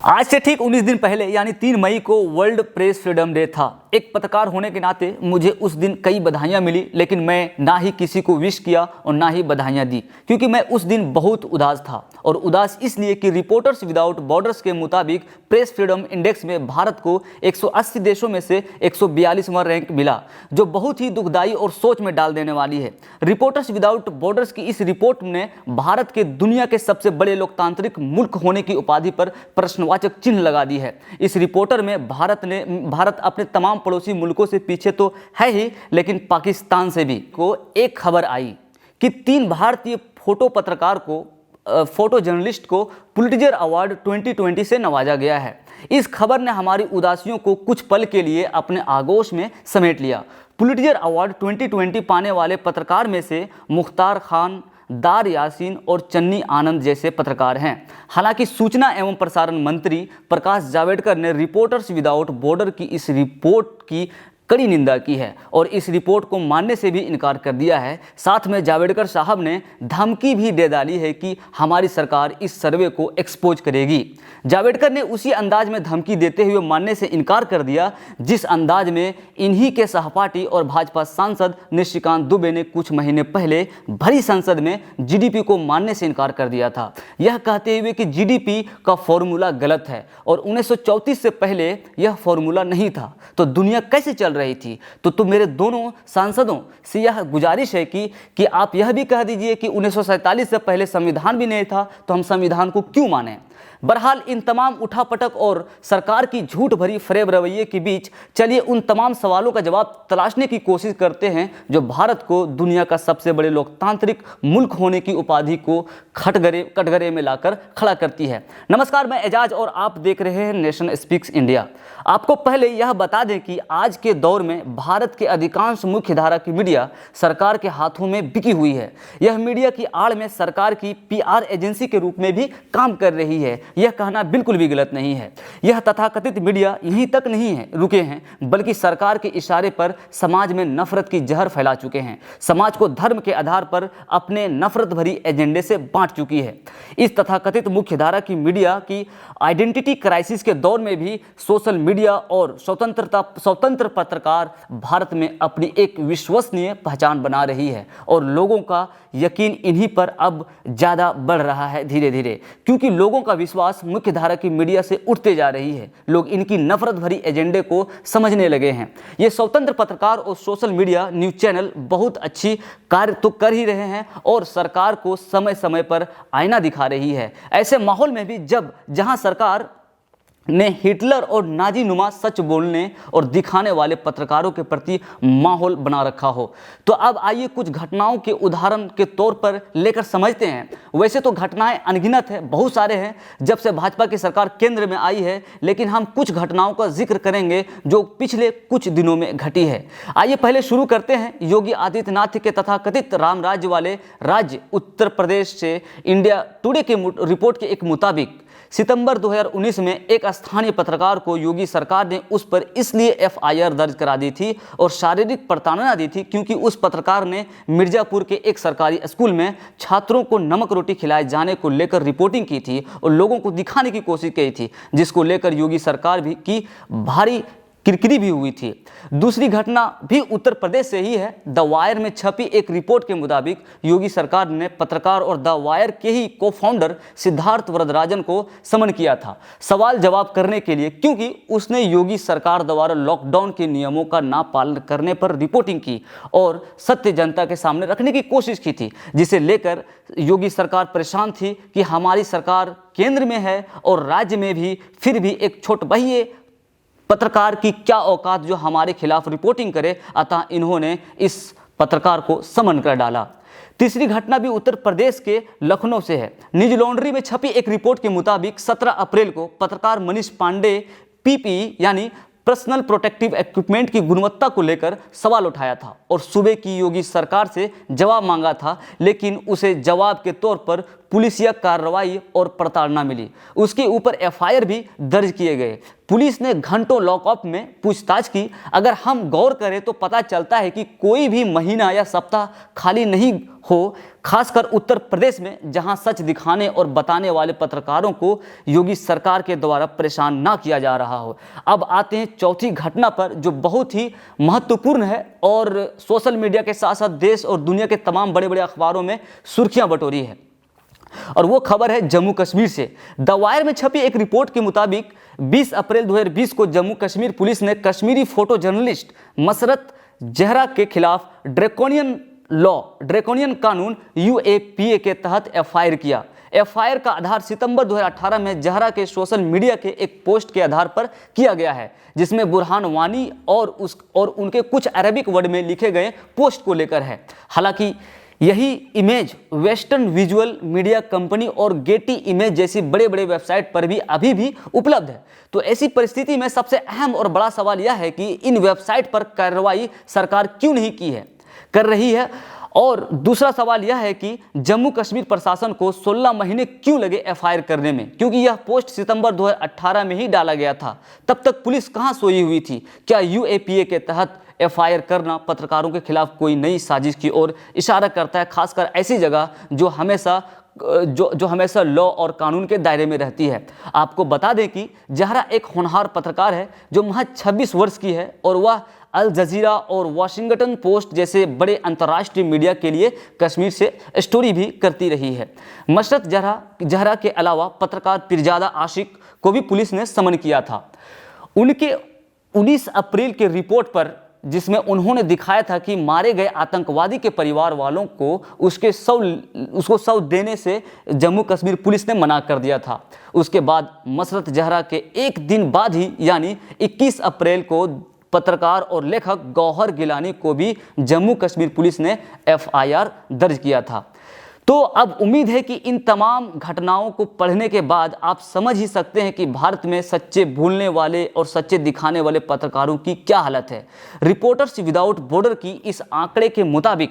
आज से ठीक 19 दिन पहले यानी 3 मई को वर्ल्ड प्रेस फ्रीडम डे था। एक पत्रकार होने के नाते मुझे उस दिन कई बधाइयाँ मिली, लेकिन मैं ना ही किसी को विश किया और ना ही बधाइयाँ दी, क्योंकि मैं उस दिन बहुत उदास था। और उदास इसलिए कि रिपोर्टर्स विदाउट बॉर्डर्स के मुताबिक प्रेस फ्रीडम इंडेक्स में भारत को 180 देशों में से 142वां रैंक मिला, जो बहुत ही दुखदाई और सोच में डाल देने वाली है। रिपोर्टर्स विदाउट बॉर्डर्स की इस रिपोर्ट ने भारत के दुनिया के सबसे बड़े लोकतांत्रिक मुल्क होने की उपाधि पर प्रश्नवाचक चिन्ह लगा दी है। इस रिपोर्टर में भारत अपने तमाम पड़ोसी मुल्कों से पीछे तो है ही, लेकिन पाकिस्तान से भी को एक खबर आई कि 3 भारतीय फोटो जर्नलिस्ट को पुलिट्जर अवार्ड 2020 से नवाजा गया है। इस खबर ने हमारी उदासियों को कुछ पल के लिए अपने आगोश में समेट लिया। पुलिट्जर अवार्ड 2020 पाने वाले पत्रकार में से मुख्तार खान, दार यासीन और चन्नी आनंद जैसे पत्रकार हैं। हालांकि सूचना एवं प्रसारण मंत्री प्रकाश जावड़ेकर ने रिपोर्टर्स विदाउट बॉर्डर की इस रिपोर्ट की कड़ी निंदा की है और इस रिपोर्ट को मानने से भी इनकार कर दिया है। साथ में जावड़ेकर साहब ने धमकी भी दे डाली है कि हमारी सरकार इस सर्वे को एक्सपोज करेगी। जावड़ेकर ने उसी अंदाज में धमकी देते हुए मानने से इनकार कर दिया जिस अंदाज में इन्हीं के सहपाठी और भाजपा सांसद निशिकांत दुबे ने कुछ महीने पहले भरी संसद में जीडीपी को मानने से इनकार कर दिया था, यह कहते हुए कि जीडीपी का फॉर्मूला गलत है और 1934 से पहले यह फॉर्मूला नहीं था, तो दुनिया कैसे चल रही थी। तो मेरे दोनों सांसदों से यह गुजारिश है कि आप यह भी कह दीजिए कि 1947 से पहले संविधान भी नहीं था, तो हम संविधान को क्यों माने। बहरहाल इन तमाम उठापटक और सरकार की झूठ भरी फरेब रवैये के बीच चलिए उन तमाम सवालों का जवाब तलाशने की कोशिश करते हैं जो भारत को दुनिया का सबसे बड़े लोकतांत्रिक मुल्क होने की उपाधि को कटघरे में लाकर खड़ा करती है। नमस्कार, मैं एजाज और आप देख रहे हैं नेशन स्पीक्स इंडिया। आपको पहले यह बता दें कि आज के दौर में भारत के अधिकांश मुख्य धारा की मीडिया सरकार के हाथों में बिकी हुई है। यह मीडिया की आड़ में सरकार की पीआर एजेंसी के रूप में भी काम कर रही है। यह कहना बिल्कुल भी गलत नहीं है। यह तथाकथित मीडिया यहीं तक नहीं है रुके हैं, बल्कि सरकार के इशारे पर समाज में नफरत की जहर फैला चुके हैं। समाज को धर्म के आधार पर अपने नफरत भरी एजेंडे से बांट चुकी है। इस तथाकथित मुख्यधारा की मीडिया की आइडेंटिटी क्राइसिस के दौर में भी सोशल मीडिया और स्वतंत्र पत्रकार भारत में अपनी एक विश्वसनीय पहचान बना रही है और लोगों का यकीन इन्हीं पर अब ज़्यादा बढ़ रहा है धीरे धीरे, क्योंकि लोगों का विश्वास मुख्य धारा की मीडिया से उठते जा रही है। लोग इनकी नफरत भरी एजेंडे को समझने लगे हैं। ये स्वतंत्र पत्रकार और सोशल मीडिया न्यूज़ चैनल बहुत अच्छी कार्य तो कर ही रहे हैं और सरकार को समय समय पर आईना दिखा रही है। ऐसे माहौल में भी जहां सरकार ने हिटलर और नाजी नुमा सच बोलने और दिखाने वाले पत्रकारों के प्रति माहौल बना रखा हो, तो अब आइए कुछ घटनाओं के उदाहरण के तौर पर लेकर समझते हैं। वैसे तो घटनाएं अनगिनत है, बहुत सारे हैं जब से भाजपा की सरकार केंद्र में आई है, लेकिन हम कुछ घटनाओं का जिक्र करेंगे जो पिछले कुछ दिनों में घटी है। आइए पहले शुरू करते हैं योगी आदित्यनाथ के तथाकथित राम राज्य वाले राज्य उत्तर प्रदेश से। इंडिया टुडे के रिपोर्ट के एक मुताबिक सितंबर 2019 में एक स्थानीय पत्रकार को योगी सरकार ने उस पर इसलिए एफआईआर दर्ज करा दी थी और शारीरिक प्रताड़ना दी थी क्योंकि उस पत्रकार ने मिर्जापुर के एक सरकारी स्कूल में छात्रों को नमक रोटी खिलाए जाने को लेकर रिपोर्टिंग की थी और लोगों को दिखाने की कोशिश की थी, जिसको लेकर योगी सरकार की भारी किरकिरी भी हुई थी। दूसरी घटना भी उत्तर प्रदेश से ही है। द वायर में छपी एक रिपोर्ट के मुताबिक योगी सरकार ने पत्रकार और द वायर के ही को फाउंडर सिद्धार्थ वरदराजन को समन किया था सवाल जवाब करने के लिए, क्योंकि उसने योगी सरकार द्वारा लॉकडाउन के नियमों का ना पालन करने पर रिपोर्टिंग की और सत्य जनता के सामने रखने की कोशिश की थी, जिसे लेकर योगी सरकार परेशान थी कि हमारी सरकार केंद्र में है और राज्य में भी, फिर भी एक छोटबहिए पत्रकार की क्या औकात जो हमारे खिलाफ रिपोर्टिंग करे, अतः इन्होंने इस पत्रकार को समन कर डाला। तीसरी घटना भी उत्तर प्रदेश के लखनऊ से है। निज लॉन्ड्री में छपी एक रिपोर्ट के मुताबिक 17 अप्रैल को पत्रकार मनीष पांडे पीपीई यानी पर्सनल प्रोटेक्टिव इक्विपमेंट की गुणवत्ता को लेकर सवाल उठाया था और सूबे की योगी सरकार से जवाब मांगा था, लेकिन उसे जवाब के तौर पर पुलिसिया कार्रवाई और प्रताड़ना मिली। उसके ऊपर एफआईआर भी दर्ज किए गए। पुलिस ने घंटों लॉकअप में पूछताछ की। अगर हम गौर करें तो पता चलता है कि कोई भी महीना या सप्ताह खाली नहीं हो, खासकर उत्तर प्रदेश में, जहां सच दिखाने और बताने वाले पत्रकारों को योगी सरकार के द्वारा परेशान ना किया जा रहा हो। अब आते हैं चौथी घटना पर, जो बहुत ही महत्वपूर्ण है और सोशल मीडिया के साथ साथ देश और दुनिया के तमाम बड़े बड़े अखबारों में सुर्खियां बटोरी है। और वो खबर है जम्मू कश्मीर से। द वायर में छपी एक रिपोर्ट के मुताबिक 20 अप्रैल 2020 को जम्मू कश्मीर पुलिस ने कश्मीरी फोटो जर्नलिस्ट मसरत जहरा के खिलाफ ड्रैकोनियन कानून UAPA के तहत एफआईआर किया। एफआईआर का आधार सितंबर 2018 में जहरा के सोशल मीडिया के एक पोस्ट के आधार पर किया गया है, जिसमें बुरहान वानी और उनके कुछ अरबिक वर्ड में लिखे गए पोस्ट को लेकर है। हालांकि यही image western visual media company और गेटी इमेज जैसी बड़े बड़े वेबसाइट पर भी अभी भी उपलब्ध है। तो ऐसी परिस्थिति में सबसे अहम और बड़ा सवाल यह है कि इन वेबसाइट पर कार्रवाई सरकार क्यों नहीं कर रही है। और दूसरा सवाल यह है कि जम्मू कश्मीर प्रशासन को 16 महीने क्यों लगे एफआईआर करने में, क्योंकि यह पोस्ट सितंबर 2018 में ही डाला गया था। तब तक पुलिस कहां सोई हुई थी? क्या UAPA के तहत एफआईआर करना पत्रकारों के खिलाफ कोई नई साजिश की ओर इशारा करता है, खासकर ऐसी जगह जो हमेशा लॉ और कानून के दायरे में रहती है? आपको बता दें कि जहरा एक होनहार पत्रकार है जो महज 26 वर्ष की है और वह अल जजीरा और वॉशिंगटन पोस्ट जैसे बड़े अंतर्राष्ट्रीय मीडिया के लिए कश्मीर से स्टोरी भी करती रही है। मसरत जहरा के अलावा पत्रकार पिरजादा आशिक को भी पुलिस ने समन किया था। उनके 19 अप्रैल के रिपोर्ट पर, जिसमें उन्होंने दिखाया था कि मारे गए आतंकवादी के परिवार वालों को उसको शव देने से जम्मू कश्मीर पुलिस ने मना कर दिया था। उसके बाद मसरत जहरा के एक दिन बाद ही यानी 21 अप्रैल को पत्रकार और लेखक गौहर गिलानी को भी जम्मू कश्मीर पुलिस ने एफआईआर दर्ज किया था। तो अब उम्मीद है कि इन तमाम घटनाओं को पढ़ने के बाद आप समझ ही सकते हैं कि भारत में सच्चे बोलने वाले और सच्चे दिखाने वाले पत्रकारों की क्या हालत है। रिपोर्टर्स विदाउट बॉर्डर की इस आंकड़े के मुताबिक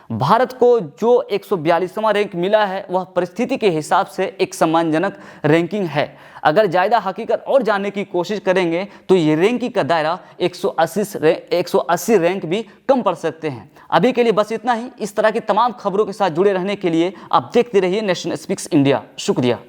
भारत को जो 142वां रैंक मिला है वह परिस्थिति के हिसाब से एक सम्मानजनक रैंकिंग है। अगर ज़्यादा हकीकत और जानने की कोशिश करेंगे तो ये रैंकिंग का दायरा 180 रैंक भी कम पड़ सकते हैं। अभी के लिए बस इतना ही। इस तरह की तमाम खबरों के साथ जुड़े रहने के लिए आप देखते रहिए नेशन स्पीक्स इंडिया। शुक्रिया।